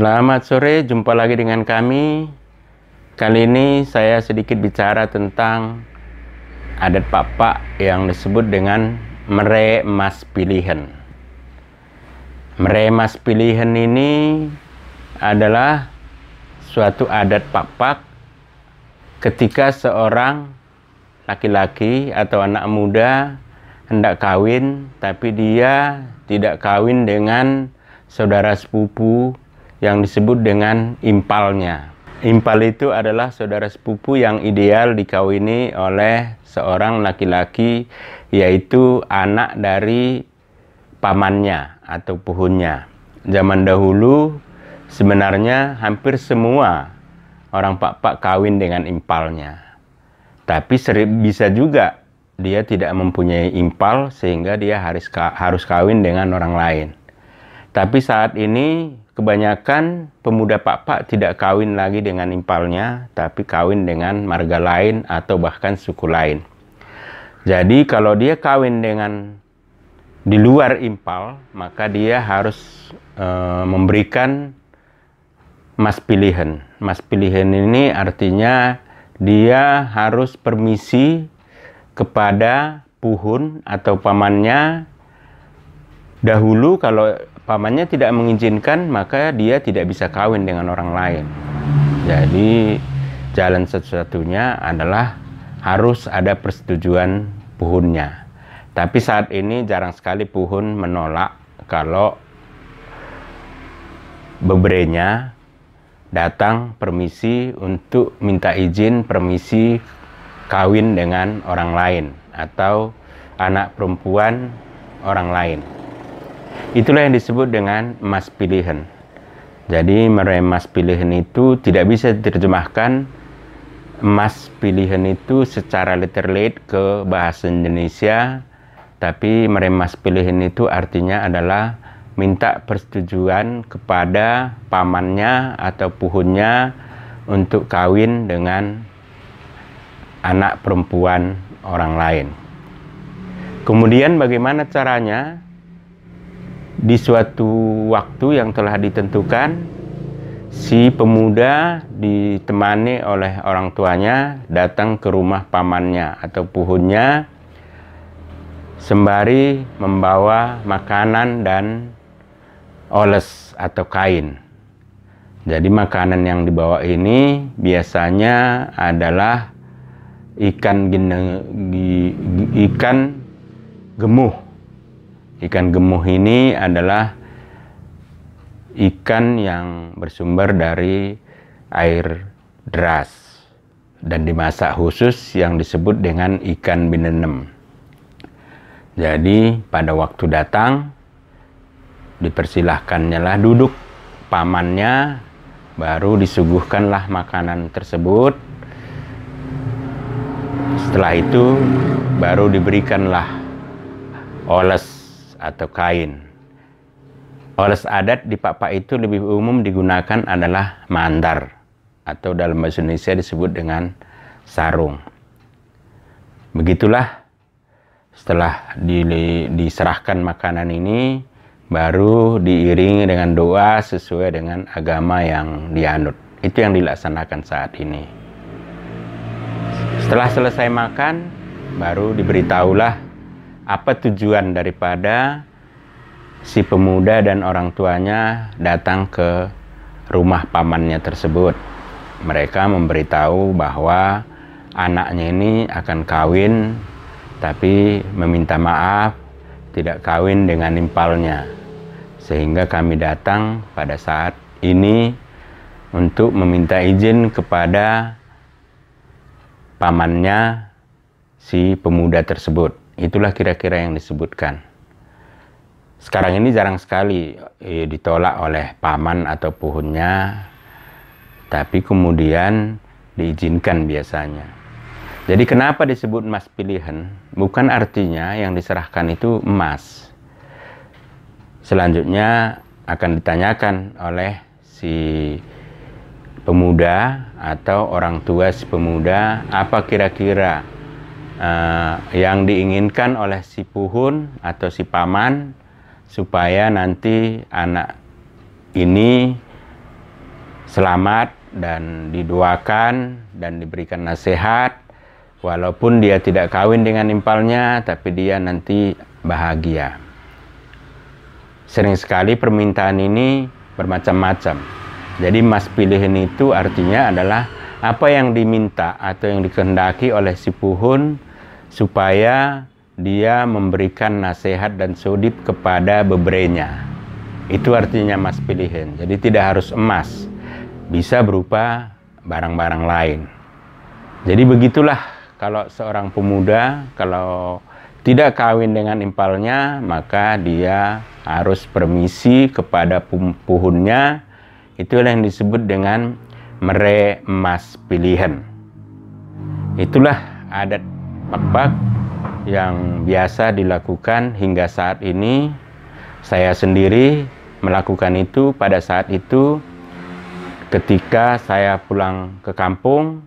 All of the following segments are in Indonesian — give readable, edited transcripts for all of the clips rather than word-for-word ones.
Selamat sore, jumpa lagi dengan kami. Kali ini saya sedikit bicara tentang adat Pak yang disebut dengan mere mas pilihan. Mere mas pilihan ini adalah suatu adat Pak ketika seorang laki-laki atau anak muda hendak kawin, tapi dia tidak kawin dengan saudara sepupu yang disebut dengan impalnya. Impal itu adalah saudara sepupu yang ideal dikawini oleh seorang laki-laki, yaitu anak dari pamannya atau puhunnya. Zaman dahulu sebenarnya hampir semua orang Pak kawin dengan impalnya. Tapi bisa juga dia tidak mempunyai impal sehingga dia harus kawin dengan orang lain. Tapi saat ini kebanyakan pemuda Pak tidak kawin lagi dengan impalnya, tapi kawin dengan marga lain atau bahkan suku lain. Jadi kalau dia kawin dengan di luar impal, maka dia harus memberikan mas pilihan. Mas pilihan ini artinya dia harus permisi kepada puhun atau pamannya. Dahulu kalau pamannya tidak mengizinkan, maka dia tidak bisa kawin dengan orang lain. Jadi jalan satu-satunya adalah harus ada persetujuan puhunnya. Tapi saat ini jarang sekali puhun menolak kalau beberenya datang permisi untuk minta izin permisi kawin dengan orang lain atau anak perempuan orang lain. Itulah yang disebut dengan mas pilihan. Jadi mere mas pilihan itu tidak bisa diterjemahkan mas pilihan itu secara literate ke bahasa Indonesia, tapi mere mas pilihan itu artinya adalah minta persetujuan kepada pamannya atau puhunnya untuk kawin dengan anak perempuan orang lain. Kemudian bagaimana caranya? Di suatu waktu yang telah ditentukan, si pemuda ditemani oleh orang tuanya datang ke rumah pamannya atau puhunnya sembari membawa makanan dan oles atau kain. Jadi makanan yang dibawa ini biasanya adalah ikan gemuh. Ikan gemuh ini adalah ikan yang bersumber dari air deras dan dimasak khusus yang disebut dengan ikan binenem. Jadi pada waktu datang dipersilahkannya lah duduk pamannya, baru disuguhkanlah makanan tersebut. Setelah itu baru diberikanlah oles atau kain. Oles adat di Pak itu lebih umum digunakan adalah mandar atau dalam bahasa Indonesia disebut dengan sarung. Begitulah setelah diserahkan makanan ini baru diiringi dengan doa sesuai dengan agama yang dianut. Itu yang dilaksanakan saat ini. Setelah selesai makan baru diberitahulah apa tujuan daripada si pemuda dan orang tuanya datang ke rumah pamannya tersebut. Mereka memberitahu bahwa anaknya ini akan kawin, tapi meminta maaf tidak kawin dengan impalnya. Sehingga kami datang pada saat ini untuk meminta izin kepada pamannya si pemuda tersebut. Itulah kira-kira yang disebutkan. Sekarang ini jarang sekali ditolak oleh paman atau puhunnya, tapi kemudian diizinkan biasanya. Jadi kenapa disebut mas pilihan? Bukan artinya yang diserahkan itu emas. Selanjutnya akan ditanyakan oleh si pemuda atau orang tua si pemuda, apa kira-kira yang diinginkan oleh si puhun atau si paman supaya nanti anak ini selamat dan didoakan dan diberikan nasihat, walaupun dia tidak kawin dengan impalnya, tapi dia nanti bahagia. Sering sekali permintaan ini bermacam-macam. Jadi mas pilihan itu artinya adalah apa yang diminta atau yang dikehendaki oleh si puhun supaya dia memberikan nasihat dan sodip kepada beberenya. Itu artinya mas pilihan. Jadi tidak harus emas, bisa berupa barang-barang lain. Jadi begitulah kalau seorang pemuda kalau tidak kawin dengan impalnya, maka dia harus permisi kepada puhunnya. Itulah yang disebut dengan mere emas pilihan. Itulah adat Pakpak yang biasa dilakukan hingga saat ini. Saya sendiri melakukan itu pada saat itu ketika saya pulang ke kampung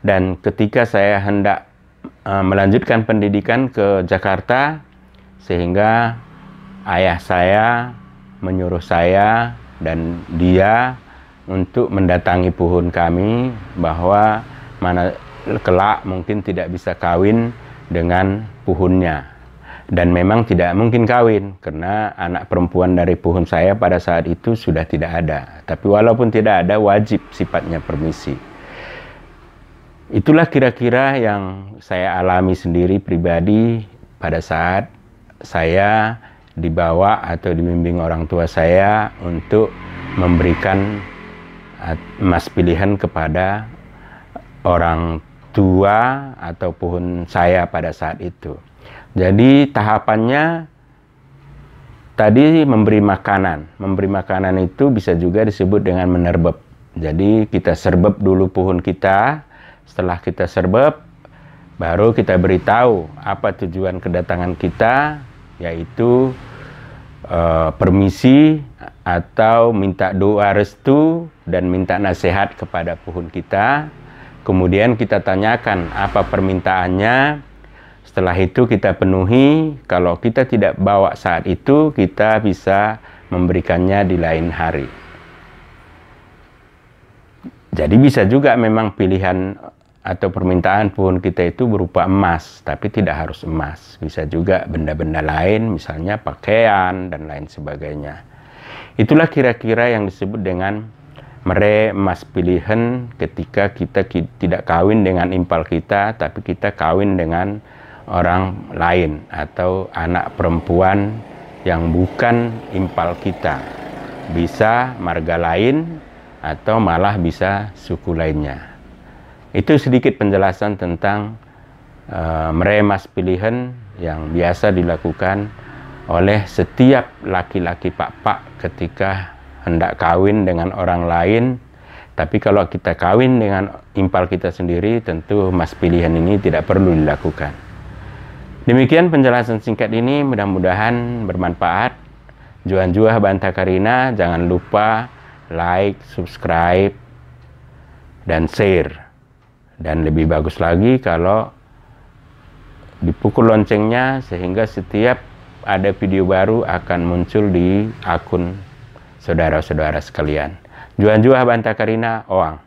dan ketika saya hendak melanjutkan pendidikan ke Jakarta, sehingga ayah saya menyuruh saya dan dia untuk mendatangi puhun kami bahwa mana kelak mungkin tidak bisa kawin dengan puhunnya. Dan memang tidak mungkin kawin karena anak perempuan dari puhun saya pada saat itu sudah tidak ada. Tapi walaupun tidak ada, wajib sifatnya permisi. Itulah kira-kira yang saya alami sendiri pribadi pada saat saya dibawa atau dibimbing orang tua saya untuk memberikan emas pilihan kepada orang tua atau puhun saya pada saat itu. Jadi tahapannya tadi memberi makanan. Memberi makanan itu bisa juga disebut dengan menerbeb. Jadi kita serbeb dulu puhun kita. Setelah kita serbeb, baru kita beritahu apa tujuan kedatangan kita, yaitu permisi atau minta doa restu dan minta nasihat kepada puhun kita. Kemudian kita tanyakan apa permintaannya. Setelah itu kita penuhi. Kalau kita tidak bawa saat itu, kita bisa memberikannya di lain hari. Jadi bisa juga memang pilihan atau permintaan puhun kita itu berupa emas, tapi tidak harus emas. Bisa juga benda-benda lain, misalnya pakaian dan lain sebagainya. Itulah kira-kira yang disebut dengan mere emas pilihan ketika kita tidak kawin dengan impal kita, tapi kita kawin dengan orang lain atau anak perempuan yang bukan impal kita. Bisa marga lain atau malah bisa suku lainnya. Itu sedikit penjelasan tentang mere emas pilihan yang biasa dilakukan oleh setiap laki-laki Pakpak ketika hendak kawin dengan orang lain. Tapi kalau kita kawin dengan impal kita sendiri, tentu emas pilihan ini tidak perlu dilakukan. Demikian penjelasan singkat ini, mudah-mudahan bermanfaat. Juan-juah Banta Karina, jangan lupa like, subscribe, dan share. Dan lebih bagus lagi kalau dipukul loncengnya sehingga setiap ada video baru akan muncul di akun saudara-saudara sekalian. Juan-juah Banta Karina, Oang.